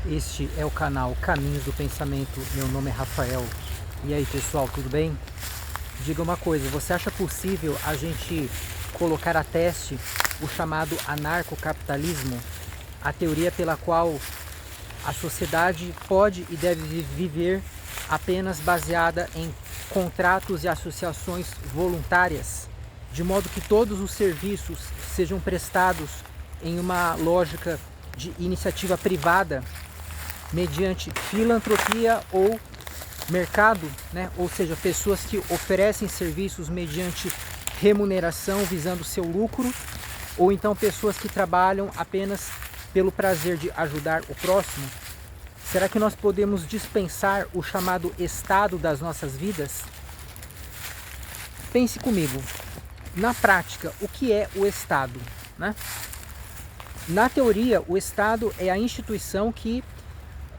Este é o canal Caminhos do Pensamento. Meu nome é Rafael. E aí, pessoal, tudo bem? Diga uma coisa, você acha possível a gente colocar a teste o chamado anarcocapitalismo, a teoria pela qual a sociedade pode e deve viver apenas baseada em contratos e associações voluntárias, de modo que todos os serviços sejam prestados em uma lógica de iniciativa privada, mediante filantropia ou mercado, né? Ou seja, pessoas que oferecem serviços mediante remuneração visando seu lucro, ou então pessoas que trabalham apenas pelo prazer de ajudar o próximo. Será que nós podemos dispensar o chamado Estado das nossas vidas? Pense comigo, na prática, o que é o Estado, né? Na teoria, o Estado é a instituição que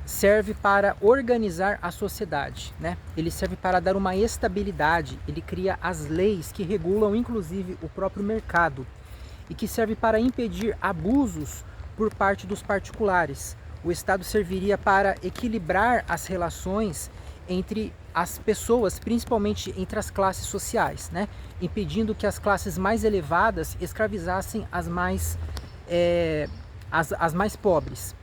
serve para organizar a sociedade, né? Ele serve para dar uma estabilidade, ele cria as leis que regulam inclusive o próprio mercado e que serve para impedir abusos por parte dos particulares. O Estado serviria para equilibrar as relações entre as pessoas, principalmente entre as classes sociais, né? Impedindo que as classes mais elevadas escravizassem as mais pobres.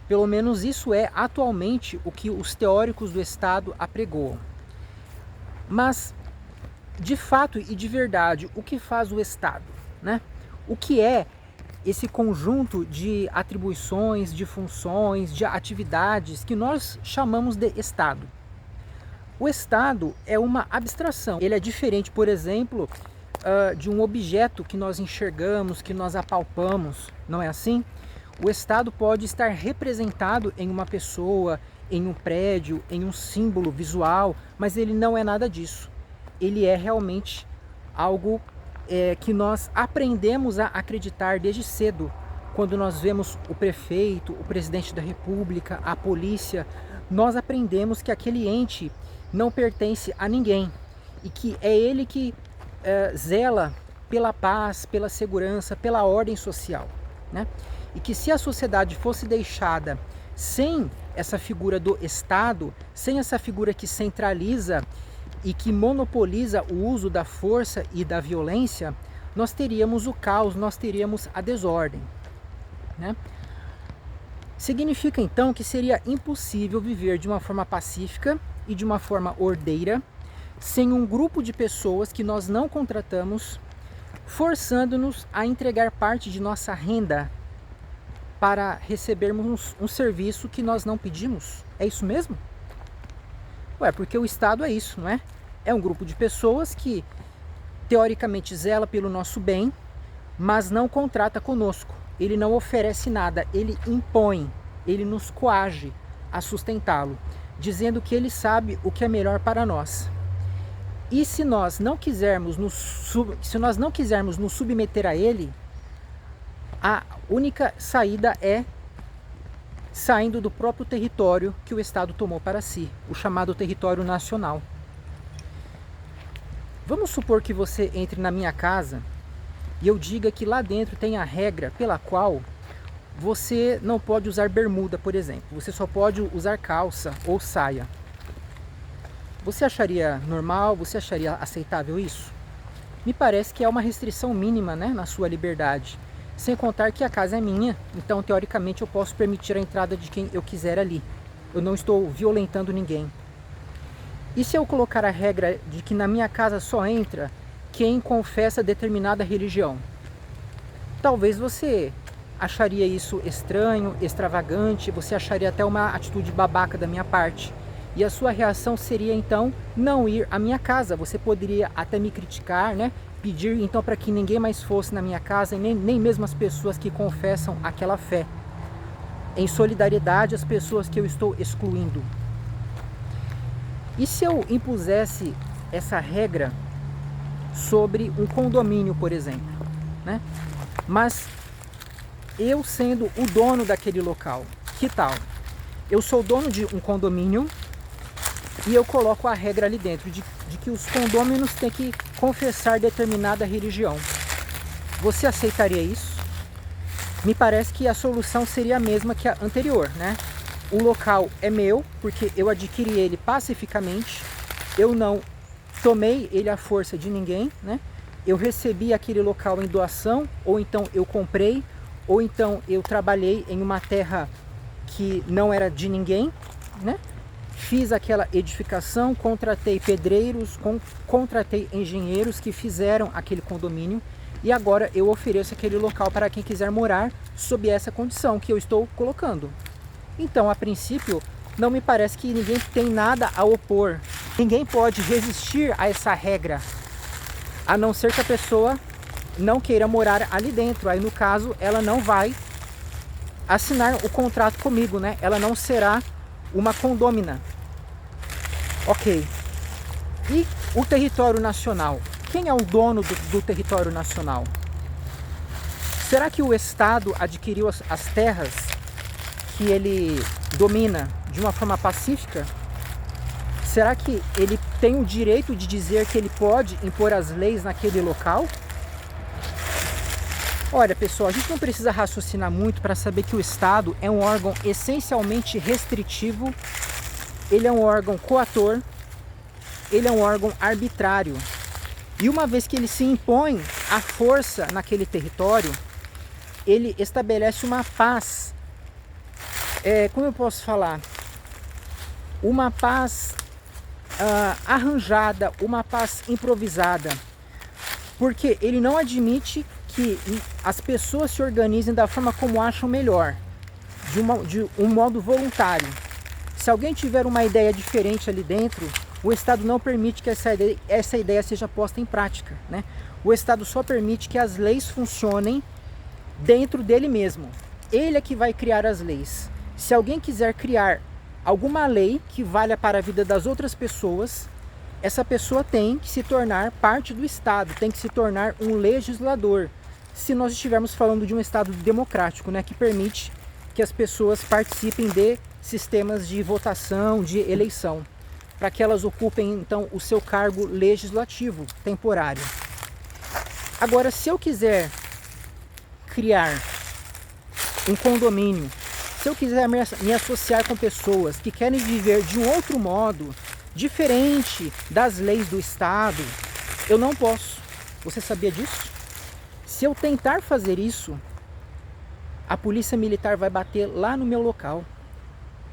Pelo menos isso é atualmente o que os teóricos do Estado apregoam. Mas, de fato e de verdade, o que faz o Estado, né? O que é esse conjunto de atribuições, de funções, de atividades que nós chamamos de Estado? O Estado é uma abstração. Ele é diferente, por exemplo, de um objeto que nós enxergamos, que nós apalpamos, não é assim? O Estado pode estar representado em uma pessoa, em um prédio, em um símbolo visual, mas ele não é nada disso. Ele é realmente algo que nós aprendemos a acreditar desde cedo. Quando nós vemos o prefeito, o presidente da república, a polícia, nós aprendemos que aquele ente não pertence a ninguém e que é ele que zela pela paz, pela segurança, pela ordem social, né? E que se a sociedade fosse deixada sem essa figura do Estado, sem essa figura que centraliza e que monopoliza o uso da força e da violência, nós teríamos o caos, nós teríamos a desordem, né? Significa então que seria impossível viver de uma forma pacífica e de uma forma ordeira, sem um grupo de pessoas que nós não contratamos, forçando-nos a entregar parte de nossa renda para recebermos um serviço que nós não pedimos. É isso mesmo? Ué, porque o Estado é isso, não é? É um grupo de pessoas que teoricamente zela pelo nosso bem, mas não contrata conosco. Ele não oferece nada, ele impõe, ele nos coage a sustentá-lo, dizendo que ele sabe o que é melhor para nós. E se nós não quisermos nos submeter a ele, a única saída é saindo do próprio território que o Estado tomou para si, o chamado território nacional. Vamos supor que você entre na minha casa e eu diga que lá dentro tem a regra pela qual você não pode usar bermuda, por exemplo. Você só pode usar calça ou saia. Você acharia normal? Você acharia aceitável isso? Me parece que é uma restrição mínima, né, na sua liberdade. Sem contar que a casa é minha, então teoricamente eu posso permitir a entrada de quem eu quiser ali. Eu não estou violentando ninguém. E se eu colocar a regra de que na minha casa só entra quem confessa determinada religião? Talvez você acharia isso estranho, extravagante, você acharia até uma atitude babaca da minha parte. E a sua reação seria então não ir à minha casa. Você poderia até me criticar, né? Pedir então para que ninguém mais fosse na minha casa, nem mesmo as pessoas que confessam aquela fé. Em solidariedade às pessoas que eu estou excluindo. E se eu impusesse essa regra sobre um condomínio, por exemplo, né? Mas eu sendo o dono daquele local, que tal? Eu sou dono de um condomínio e eu coloco a regra ali dentro de que os condôminos têm que confessar determinada religião. Você aceitaria isso? Me parece que a solução seria a mesma que a anterior, né? o local é meu, porque eu adquiri ele pacificamente, eu não tomei ele à força de ninguém, né? Eu recebi aquele local em doação, ou então eu comprei, ou então eu trabalhei em uma terra que não era de ninguém, né? Fiz aquela edificação, contratei pedreiros, contratei engenheiros que fizeram aquele condomínio, e agora eu ofereço aquele local para quem quiser morar sob essa condição que eu estou colocando. Então, a princípio, não me parece que ninguém tem nada a opor. Ninguém pode resistir a essa regra, a não ser que a pessoa não queira morar ali dentro. Aí, no caso, ela não vai assinar o contrato comigo, né? Ela não será uma condômina. Ok. E o território nacional? Quem é o dono do território nacional? Será que o Estado adquiriu as terras que ele domina de uma forma pacífica? Será que ele tem o direito de dizer que ele pode impor as leis naquele local? Olha, pessoal, a gente não precisa raciocinar muito para saber que o Estado é um órgão essencialmente restritivo, ele é um órgão coator, ele é um órgão arbitrário. E uma vez que ele se impõe à força naquele território, ele estabelece uma paz, como eu posso falar? Uma paz arranjada, uma paz improvisada, porque ele não admite que as pessoas se organizem da forma como acham melhor, de um modo voluntário. Se alguém tiver uma ideia diferente ali dentro, o Estado não permite que essa ideia seja posta em prática, né? O Estado só permite que as leis funcionem dentro dele mesmo. Ele é que vai criar as leis. Se alguém quiser criar alguma lei que valha para a vida das outras pessoas, essa pessoa tem que se tornar parte do Estado, tem que se tornar um legislador. Se nós estivermos falando de um Estado democrático, né, que permite que as pessoas participem de sistemas de votação, de eleição, para que elas ocupem então o seu cargo legislativo temporário. Agora, se eu quiser criar um condomínio, se eu quiser me associar com pessoas que querem viver de um outro modo, diferente das leis do Estado, eu não posso. Você sabia disso? Se eu tentar fazer isso, a polícia militar vai bater lá no meu local,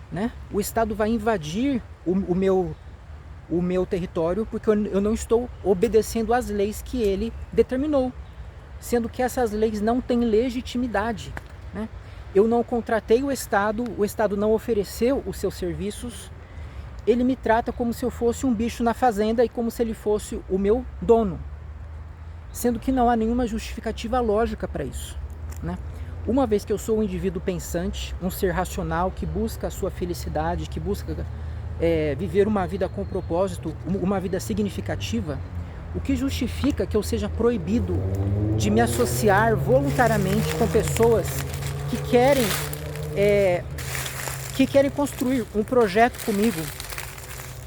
né? O Estado vai invadir o meu território, porque eu não estou obedecendo às leis que ele determinou, sendo que essas leis não têm legitimidade, né? Eu não contratei o Estado não ofereceu os seus serviços, ele me trata como se eu fosse um bicho na fazenda e como se ele fosse o meu dono, sendo que não há nenhuma justificativa lógica para isso, né? Uma vez que eu sou um indivíduo pensante, um ser racional que busca a sua felicidade, que busca viver uma vida com propósito, uma vida significativa, o que justifica que eu seja proibido de me associar voluntariamente com pessoas que querem construir um projeto comigo,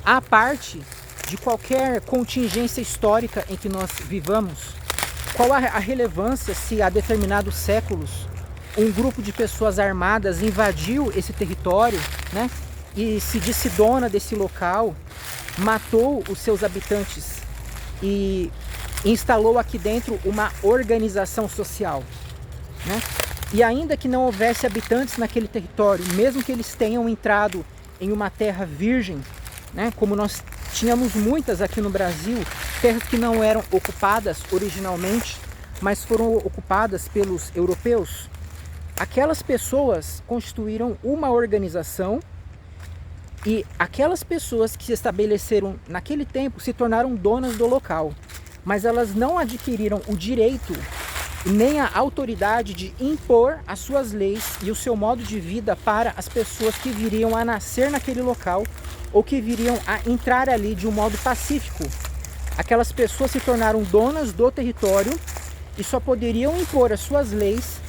à parte de qualquer contingência histórica em que nós vivamos? Qual a relevância se há determinados séculos um grupo de pessoas armadas invadiu esse território, né, e se disse dona desse local, matou os seus habitantes e instalou aqui dentro uma organização social, né? E ainda que não houvesse habitantes naquele território, mesmo que eles tenham entrado em uma terra virgem, né, como nós tínhamos muitas aqui no Brasil, terras que não eram ocupadas originalmente, mas foram ocupadas pelos europeus, aquelas pessoas constituíram uma organização e aquelas pessoas que se estabeleceram naquele tempo se tornaram donas do local, mas elas não adquiriram o direito nem a autoridade de impor as suas leis e o seu modo de vida para as pessoas que viriam a nascer naquele local ou que viriam a entrar ali de um modo pacífico. Aquelas pessoas se tornaram donas do território e só poderiam impor as suas leis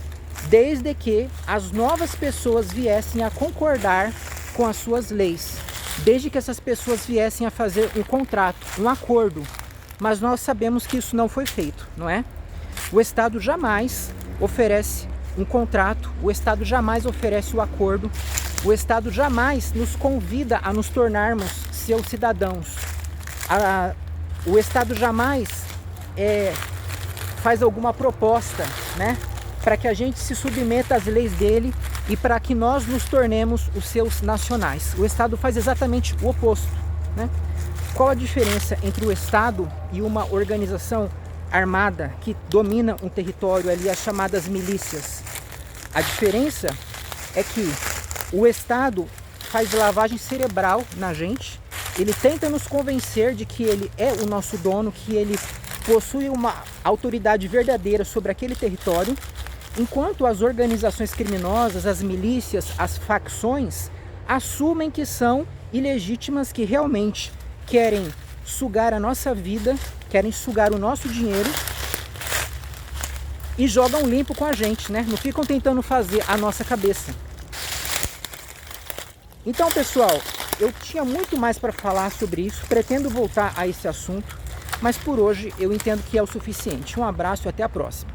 desde que as novas pessoas viessem a concordar com as suas leis, desde que essas pessoas viessem a fazer um contrato, um acordo. Mas nós sabemos que isso não foi feito, não é? O Estado jamais oferece um contrato, o Estado jamais oferece o acordo O Estado jamais nos convida a nos tornarmos seus cidadãos. O Estado jamais faz alguma proposta, né, para que a gente se submeta às leis dele e para que nós nos tornemos os seus nacionais. O Estado faz exatamente o oposto, né? Qual a diferença entre o Estado e uma organização armada que domina um território ali, as chamadas milícias? A diferença é que o Estado faz lavagem cerebral na gente, ele tenta nos convencer de que ele é o nosso dono, que ele possui uma autoridade verdadeira sobre aquele território, enquanto as organizações criminosas, as milícias, as facções assumem que são ilegítimas, que realmente querem sugar a nossa vida, querem sugar o nosso dinheiro e jogam limpo com a gente, né? Não ficam tentando fazer a nossa cabeça. Então, pessoal, eu tinha muito mais para falar sobre isso, pretendo voltar a esse assunto, mas por hoje eu entendo que é o suficiente. Um abraço e até a próxima.